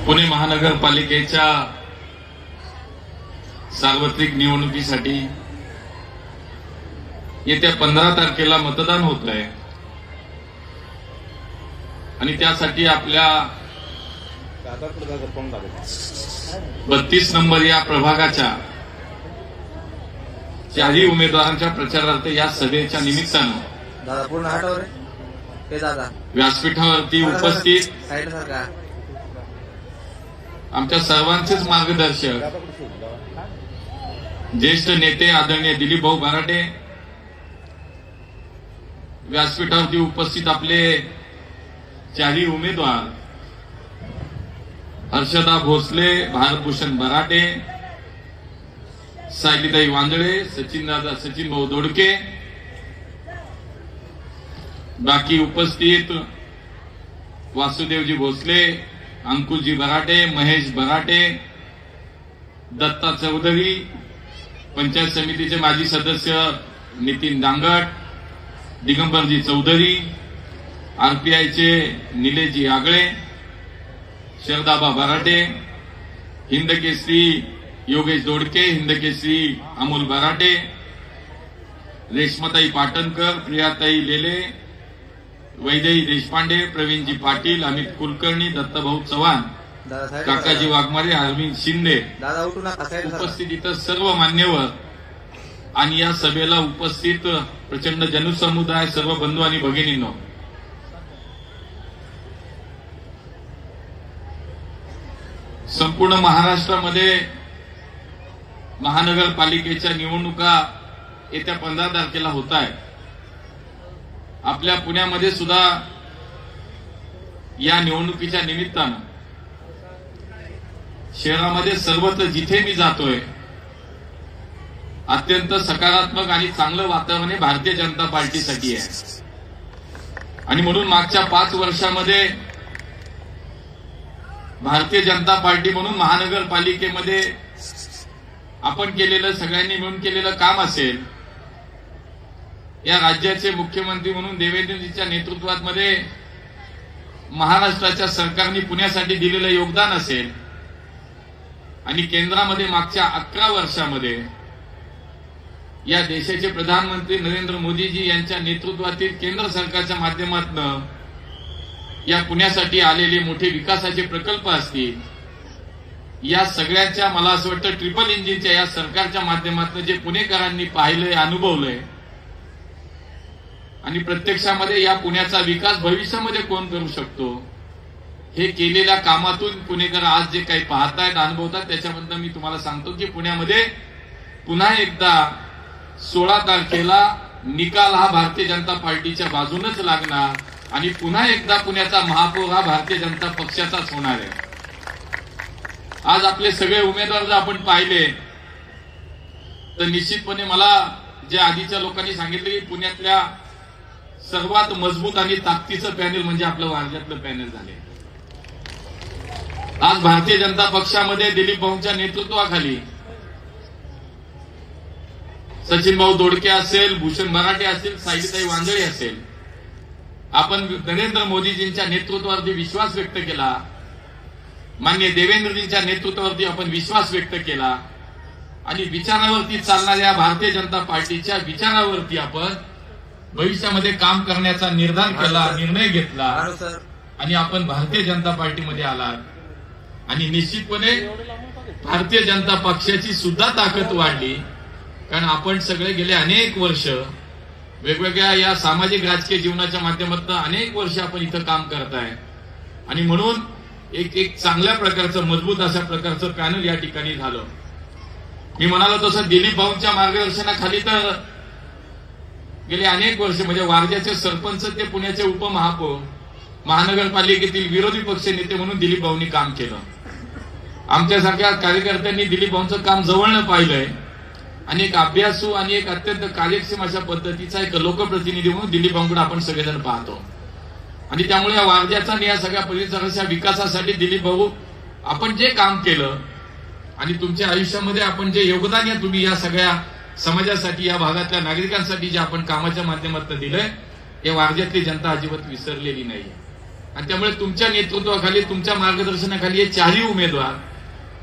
पुणे महानगरपालिकेच्या सार्वत्रिक निवडणुकीसाठी येत्या 15 तारखेला मतदान होत आहे आणि त्यासाठी आपल्या 32 नंबर या प्रभागाच्या 4 उमेदवारांच्या प्रचारार्थ या सभेच्या निमित्तानं व्यासपीठावरती उपस्थित आमच्या सर्वांचेच मार्गदर्शक ज्येष्ठ नेते आदरणीय दिलीप भाऊ बराटे, व्यासपीठावरती उपस्थित आपले 4 उमेदवार हर्षदा भोसले, भारतभूषण बराटे, सायलीताई वांदळे, सचिन भाऊ दोडके, बाकी उपस्थित वासुदेवजी भोसले, अंकुशजी बराटे, महेश बराटे, दत्ता चौधरी, पंचायत समितीचे माजी सदस्य नितीन दांगट, दिगंबरजी चौधरी, आरपीआयचे निलेशजी आगळे, शरदाबा बराटे, हिंदकेसरी योगेश दोडके, हिंदकेसरी अमोल बराटे, रेश्माताई पाटणकर, प्रियाताई लेले, वैदेही देशपांडे, प्रवीणजी पाटील, अमित कुलकर्णी, दत्तभाऊ चव्हाण, काकाजी वाघमारे, अरविंद शिंदे उपस्थित इतर सर्व मान्यवर आणि या सभेला उपस्थित प्रचंड जनसमुदाय, सर्व बंधू आणि भगिनींनो, संपूर्ण महाराष्ट्रामध्ये महानगरपालिकेच्या निवडणुका येत्या 15 तारखेला होत आहेत. आपल्या पुण्यामध्ये सुद्धा या निवडणुकीच्या निमित्तानं शहरामध्ये सर्वत्र जिथे मी जातोय अत्यंत सकारात्मक आणि चांगलं वातावरण हे भारतीय जनता पार्टीसाठी आहे. आणि म्हणून मागच्या 5 वर्षामध्ये भारतीय जनता पार्टी म्हणून महानगरपालिकेमध्ये आपण केलेलं, सगळ्यांनी मिळून केलेलं काम असेल, या राज्याचे मुख्यमंत्री म्हणून देवेंद्रजींच्या नेतृत्वामध्ये महाराष्ट्राच्या सरकारने पुण्यासाठी दिलेलं योगदान असेल आणि केंद्रामध्ये मागच्या 11 वर्षामध्ये या देशाचे प्रधानमंत्री नरेंद्र मोदीजी यांच्या नेतृत्वातील केंद्र सरकारच्या माध्यमातून या पुण्यासाठी आलेले मोठे विकासाचे प्रकल्प असतील, या सगळ्याच्या मला असं वाटतं ट्रिपल इंजिनच्या या सरकारच्या माध्यमातून जे पुणेकरांनी पाहिलंय, अनुभवलंय आणि प्रत्यक्षामध्ये या पुण्याचा विकास भविष्यामध्ये कोण करू शकतो हे केलेल्या कामातून पुणेकर आज जे काही पाहतायत, अनुभवतात, त्याच्याबद्दल मी तुम्हाला सांगतो की पुण्यामध्ये पुन्हा एकदा 16 तारखेला निकाल हा भारतीय जनता पार्टीच्या बाजूनच लागणार आणि पुन्हा एकदा पुण्याचा महापौर हा भारतीय जनता पक्षाचाच होणार आहे. आज आपले सगळे उमेदवार जर आपण पाहिले तर निश्चितपणे मला जे आधीच्या लोकांनी सांगितलं की पुण्यातल्या सर्वात मजबूत आणि ताकदीचं पॅनेल म्हणजे आपलं वारज्यातलं पॅनेल झाले. आज भारतीय जनता पक्षामध्ये दिलीप भाऊंच्या नेतृत्वाखाली सचिन भाऊ दोडके असेल, भूषण बराटे असेल, सायलीताई वांदळे असेल, आपण नरेंद्र मोदीजींच्या नेतृत्वावरती विश्वास व्यक्त केला, माननीय देवेंद्रजींच्या नेतृत्वावरती आपण विश्वास व्यक्त केला आणि विचारावरती चालणाऱ्या भारतीय जनता पार्टीच्या विचारावरती आपण भविष्यामध्ये काम करण्याचा निर्धार केला, निर्णय घेतला आणि आपण भारतीय जनता पार्टीमध्ये आलात. आणि निश्चितपणे भारतीय जनता पक्षाची सुद्धा ताकद वाढली, कारण आपण सगळे गेले अनेक वर्ष वेगवेगळ्या या सामाजिक राजकीय जीवनाच्या माध्यमातून अनेक वर्ष आपण इथं काम करताय आणि म्हणून एक चांगल्या प्रकारचं, मजबूत अशा प्रकारचं पॅनल या ठिकाणी झालं. मी म्हणालो तसं दिलीप भाऊंच्या मार्गदर्शनाखाली तर गेले अनेक वर्ष म्हणजे वारज्याचे सरपंच ते पुण्याचे उपमहापौर, महानगरपालिकेतील विरोधी पक्ष नेते म्हणून दिलीप भाऊंनी काम केलं. आमच्यासारख्या कार्यकर्त्यांनी दिलीप भाऊंचं काम जवळनं पाहिलंय आणि एक अभ्यासू आणि एक अत्यंत कार्यक्षम अशा पद्धतीचा एक लोकप्रतिनिधी म्हणून दिलीप भाऊंकडे आपण सगळेजण पाहतो. आणि त्यामुळे या वारज्याचा आणि या सगळ्या परिसराच्या विकासासाठी दिलीप भाऊ आपण जे काम केलं आणि तुमच्या आयुष्यामध्ये आपण जे योगदान या तुम्ही या सगळ्या समाजासाठी, या भागातल्या नागरिकांसाठी जे आपण कामाच्या माध्यमातून दिलंय हे वारज्यातली जनता अजिबात विसरलेली नाही. आणि त्यामुळे तुमच्या नेतृत्वाखाली, तुमच्या मार्गदर्शनाखाली हे चारही उमेदवार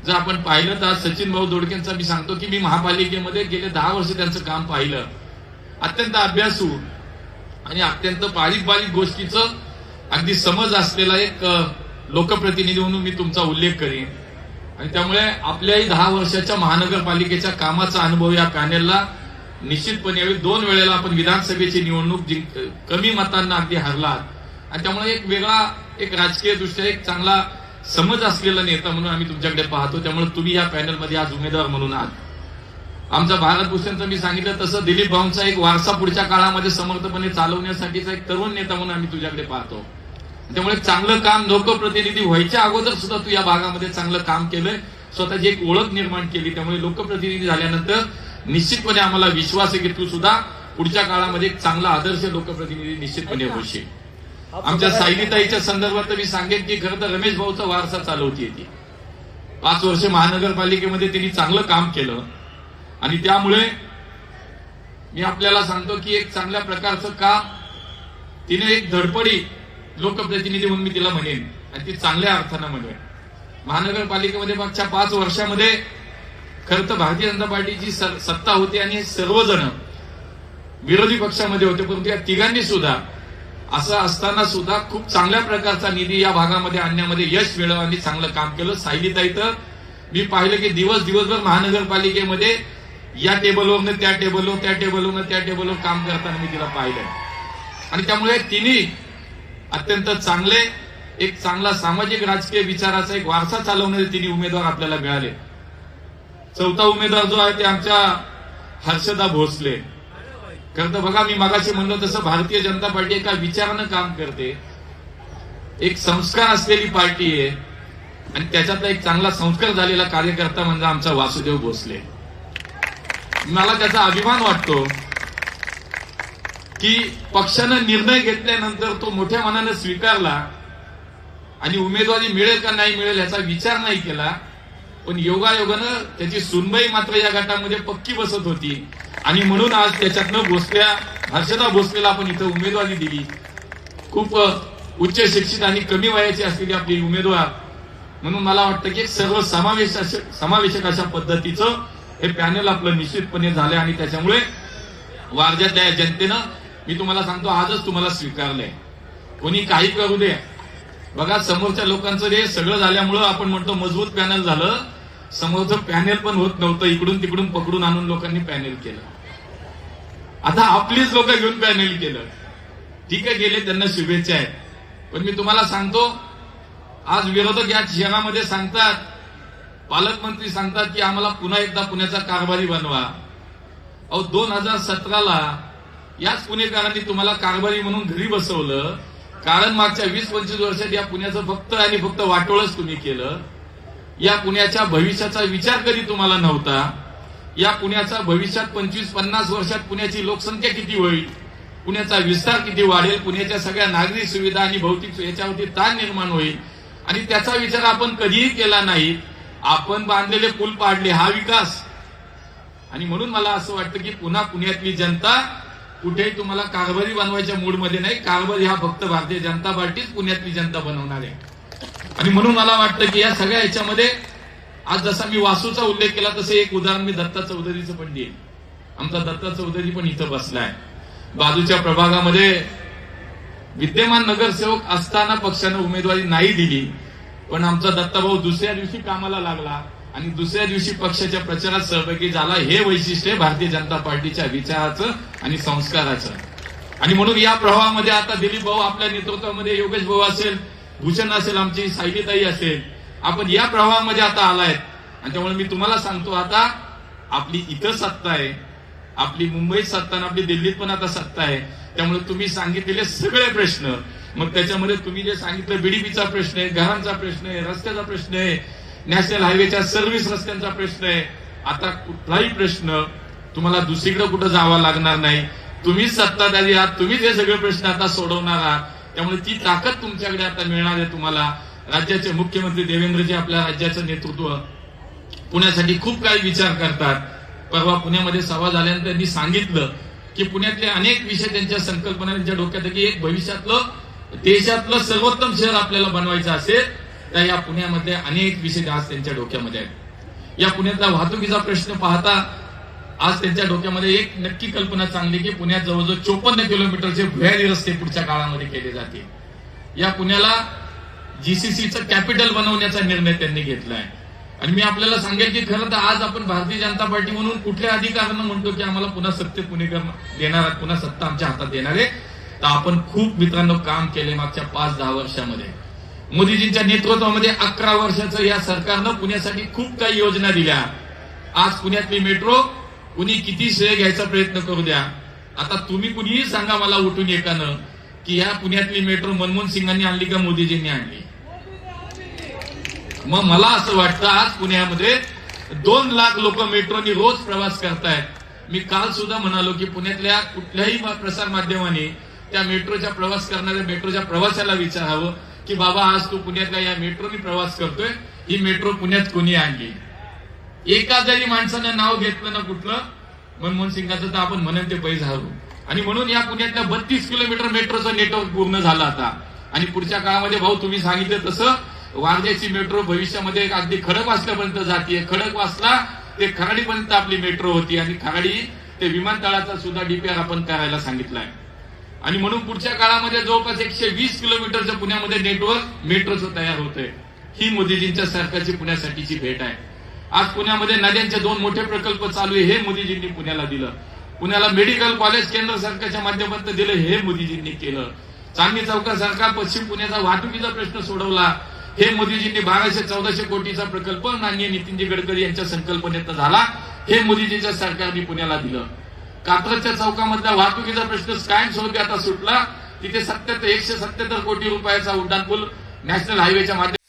जर आपण पाहिलं तर सचिन भाऊ दोडकेंचा मी सांगतो की मी महापालिकेमध्ये गेले 10 वर्ष त्यांचं काम पाहिलं. अत्यंत अभ्यासू आणि अत्यंत बारीक गोष्टीचं अगदी समज असलेला एक लोकप्रतिनिधी म्हणून मी तुमचा उल्लेख करीन. आणि त्यामुळे आपल्याही 10 वर्षाच्या महानगरपालिकेच्या कामाचा अनुभव या पॅनेलला निश्चितपणे यावेळी 2 वेळेला आपण विधानसभेची निवडणूक कमी मतांना अगदी हरलात. आणि त्यामुळे एक वेगळा, एक राजकीय दृष्ट्या एक चांगला समज असलेला नेता म्हणून आम्ही तुमच्याकडे पाहतो. त्यामुळे तुम्ही या पॅनलमध्ये आज उमेदवार म्हणून आहात. आमचा भारत भूषणचं मी सांगितलं तसं दिलीप भाऊंचा एक वारसा पुढच्या काळामध्ये समर्थपणे चालवण्यासाठीचा एक तरुण नेता म्हणून आम्ही तुझ्याकडे पाहतो. त्यामुळे चांगलं काम, लोकप्रतिनिधी व्हायच्या अगोदर सुद्धा तू या भागामध्ये चांगलं काम केलंय, स्वतःची एक ओळख निर्माण केली. त्यामुळे लोकप्रतिनिधी झाल्यानंतर निश्चितपणे आम्हाला विश्वास आहे की तू सुद्धा पुढच्या काळामध्ये एक चांगला आदर्श लोकप्रतिनिधी निश्चितपणे होशील. आमच्या सायलीताईच्या संदर्भात मी सांगेन की खरं तर रमेश भाऊचा वारसा चालवती ती 5 वर्ष महानगरपालिकेमध्ये त्यांनी चांगलं काम केलं. आणि त्यामुळे मी आपल्याला सांगतो की एक चांगल्या प्रकारचं काम तिने, एक धडपडी लोकप्रतिनिधी म्हणून मी तिला म्हणेन आणि ती चांगल्या अर्थानं म्हणेन. महानगरपालिकेमध्ये मागच्या 5 वर्षामध्ये खरं तर भारतीय जनता पार्टीची सत्ता होती आणि सर्वजण विरोधी पक्षामध्ये होते, परंतु या तिघांनी सुद्धा असं असताना सुद्धा खूप चांगल्या प्रकारचा निधी या भागामध्ये आणण्यामध्ये यश मिळवलं आणि चांगलं काम केलं. सायलीताई तर मी पाहिलं की दिवसभर महानगरपालिकेमध्ये या टेबलवरनं त्या टेबलवर, त्या टेबलवरनं त्या टेबलवर काम करताना मी तिला पाहिलं. आणि त्यामुळे तिने अत्यंत चांगले, एक चांगला सामाजिक राजकीय विचाराचा एक वारसा चालवणारे तिने उमेदवार आपल्याला मिळाले. 4था उमेदवार जो आहे ते आमच्या हर्षदा भोसले. खरं तर बघा, मी मगाशी म्हणलो तसं भारतीय जनता पार्टी एका विचारानं काम करते, एक संस्कार असलेली पार्टी आहे. आणि त्याच्यातला एक चांगला संस्कार झालेला कार्यकर्ता म्हणजे आमचा वासुदेव भोसले. मला त्याचा अभिमान वाटतो की पक्षानं निर्णय घेतल्यानंतर तो मोठ्या मनाने स्वीकारला आणि उमेदवारी मिळेल का नाही मिळेल याचा विचार नाही केला. पण योगायोगानं त्याची सुनबाई मात्र या गटामध्ये पक्की बसत होती आणि म्हणून आज त्याच्यातनं हर्षदा भोसलेला आपण इथं उमेदवारी दिली. खूप उच्च शिक्षित आणि कमी वयाची असलेली आपली उमेदवार म्हणून मला वाटतं की सर्व समावेशक अशा पद्धतीचं हे पॅनल आपलं निश्चितपणे झालंय. आणि त्याच्यामुळे वारज्यातल्या जनतेनं, मी तुम्हाला सांगतो, आजच तुम्हाला स्वीकारलंय. कोणी काही करू दे, बघा समोरच्या लोकांचं हे सगळं झाल्यामुळं आपण म्हणतो मजबूत पॅनल झालं. समोरचं पॅनल पण होत नव्हतं, इकडून तिकडून पकडून आणून लोकांनी पॅनल केलं. आता आपलीच लोक घेऊन पॅनल केलं. ठीक आहे, गेले, त्यांना शुभेच्छा आहेत. पण मी तुम्हाला सांगतो, आज विरोधक या शहरामध्ये सांगतात, पालकमंत्री सांगतात की आम्हाला पुन्हा एकदा पुण्याचा कारभारी बनवा. अहो 2017ला याच पुणेकरांनी तुम्हाला कारभारी म्हणून घरी बसवलं. कारण मागच्या 20-25 वर्षात या पुण्याचं फक्त आणि फक्त वाटोळच तुम्ही केलं. या पुण्याच्या भविष्याचा विचार कधी तुम्हाला नव्हता. या पुण्याचा भविष्यात 25-50 वर्षात पुण्याची लोकसंख्या किती होईल, पुण्याचा विस्तार किती वाढेल, पुण्याच्या सगळ्या नागरिक सुविधा आणि भौतिक याच्यावरती ताण निर्माण होईल आणि त्याचा विचार आपण कधीही केला नाही. आपण बांधलेले पूल पाडले, हा विकास. आणि म्हणून मला असं वाटतं की पुन्हा पुण्यातली जनता कुठेही तुम्हाला कारभारी बनवायच्या मूडमध्ये नाही. कारभारी हा फक्त भारतीय जनता पार्टीच पुण्यातली जनता बनवणार आहे. आणि म्हणून मला वाटतं की या सगळ्या ह्याच्यामध्ये आज जसा मी वासूचा उल्लेख केला तसं एक उदाहरण मी दत्ता चौधरीचं पण देईल. आमचा दत्ता चौधरी पण इथं बसलाय. बाजूच्या प्रभागामध्ये विद्यमान नगरसेवक असताना पक्षानं उमेदवारी नाही दिली, पण आमचा दत्ताभाऊ दुसऱ्या दिवशी कामाला लागला आणि दुसऱ्या दिवशी पक्षाच्या प्रचारात सहभागी झाला. हे वैशिष्ट्य भारतीय जनता पार्टीच्या विचाराचं आणि संस्काराचं. आणि म्हणून या प्रवाहामध्ये आता दिलीप भाऊ आपल्या नेतृत्वामध्ये, योगेश भाऊ असेल, भूषण असेल, आमची सायलीताई असेल, आपण या प्रवाहामध्ये आता आलायत. आणि त्यामुळे मी तुम्हाला सांगतो, आता आपली इथं सत्ता आहे, आपली मुंबईत सत्ता आणि आपली दिल्लीत पण आता सत्ता आहे. त्यामुळे तुम्ही सांगितलेले सगळे प्रश्न, मग त्याच्यामध्ये तुम्ही जे सांगितलं बीडीपीचा प्रश्न आहे, घरांचा प्रश्न आहे, रस्त्याचा प्रश्न आहे, नॅशनल हायवेच्या सर्व्हिस रस्त्यांचा प्रश्न आहे, आता कुठलाही प्रश्न तुम्हाला दुसरीकडे कुठं जावं लागणार नाही. तुम्हीच सत्ताधारी आहात, तुम्हीच हे सगळे प्रश्न आता सोडवणार आहात. त्यामुळे ती ताकद तुमच्याकडे आता मिळणार आहे तुम्हाला. राज्याचे मुख्यमंत्री देवेंद्रजी आपल्या राज्याचं नेतृत्व पुण्यासाठी खूप काही विचार करतात. परवा पुण्यामध्ये सभा झाल्यानंतर त्यांनी सांगितलं की पुण्यातले अनेक विषय त्यांच्या संकल्पना त्यांच्या डोक्यात आहे की एक भविष्यातलं देशातलं सर्वोत्तम शहर आपल्याला बनवायचं असेल तर या पुण्यामध्ये अनेक विषय आज त्यांच्या डोक्यामध्ये आहेत. या पुण्यातला वाहतुकीचा प्रश्न पाहता आज त्यांच्या डोक्यामध्ये एक नक्की कल्पना चांगली की पुण्यात जवळजवळ 54 किलोमीटरचे भुयारी रस्ते पुढच्या काळामध्ये केले जातील. या पुण्याला जीसीसीचं कॅपिटल बनवण्याचा निर्णय त्यांनी घेतला आहे. आणि मी आपल्याला सांगेल की खरं तर आज आपण भारतीय जनता पार्टी म्हणून कुठल्या अधिकारानं म्हणतो की आम्हाला पुन्हा सत्तेत पुणेकर देणार, पुन्हा सत्ता आमच्या हातात देणार आहे, तर आपण खूप मित्रांनो काम केले मागच्या 5-10 वर्षामध्ये. मोदीजींच्या नेतृत्वामध्ये 11 वर्षाचं या सरकारनं पुण्यासाठी खूप काही योजना दिल्या. आज पुण्यातली मेट्रो कुणी किती श्रेय घ्यायचा प्रयत्न करू द्या, आता तुम्ही कुणीही सांगा मला उठून एकानं की या पुण्यातली मेट्रो मनमोहन सिंगांनी आणली का मोदीजींनी आणली. मग मला असं वाटतं आज पुण्यामध्ये 2 लाख लोक मेट्रोनी रोज प्रवास करतायत. मी काल सुद्धा म्हणालो की पुण्यातल्या कुठल्याही प्रसार माध्यमाने त्या मेट्रोच्या प्रवास करणाऱ्या मेट्रोच्या प्रवाशाला विचारावं की बाबा आज तू पुण्यातल्या या मेट्रोनी प्रवास करतोय, ही मेट्रो पुण्यात कोणी आणली. एका जरी माणसानं नाव घेतलं ना कुठलं मनमोहन सिंगाचं तर आपण म्हणून ते पैसे हवं. आणि म्हणून या पुण्यातल्या 32 किलोमीटर मेट्रोचं नेटवर्क पूर्ण झालं आता. आणि पुढच्या काळामध्ये भाऊ तुम्ही सांगितलं तसं वारजेची मेट्रो भविष्यामध्ये अगदी खडकवासल्यापर्यंत जातीये. खडकवासला ते खराडीपर्यंत आपली मेट्रो होती आणि खराडी ते विमानतळाचा सुद्धा डीपीआर आपण करायला सांगितलाय. आणि म्हणून पुढच्या काळामध्ये जवळपास 120 किलोमीटरचं पुण्यामध्ये नेटवर्क मेट्रोचं तयार होतंय. ही मोदीजींच्या सरकारची पुण्यासाठीची भेट आहे. आज पुण्यामध्ये नद्यांचे 2 मोठे प्रकल्प चालू आहे, हे मोदीजींनी पुण्याला दिलं. पुण्याला मेडिकल कॉलेज केंद्र सरकारच्या माध्यमातून दिलं, हे मोदीजींनी केलं. चांदणी चौकासारखा पश्चिम पुण्याचा वाहतुकीचा प्रश्न सोडवला, हे मोदीजींनी 1200-1400 कोटीचा प्रकल्प माननीय नितीनजी गडकरी यांच्या संकल्पनेत झाला, हे मोदीजींच्या सरकारने पुण्याला दिलं. कात्रजच्या चौकामधला वाहतुकीचा प्रश्न कायमस्वरूपी आता सुटला. तिथे 177 कोटी रुपयाचा उड्डाणपूल नॅशनल हायवेच्या माध्यमातून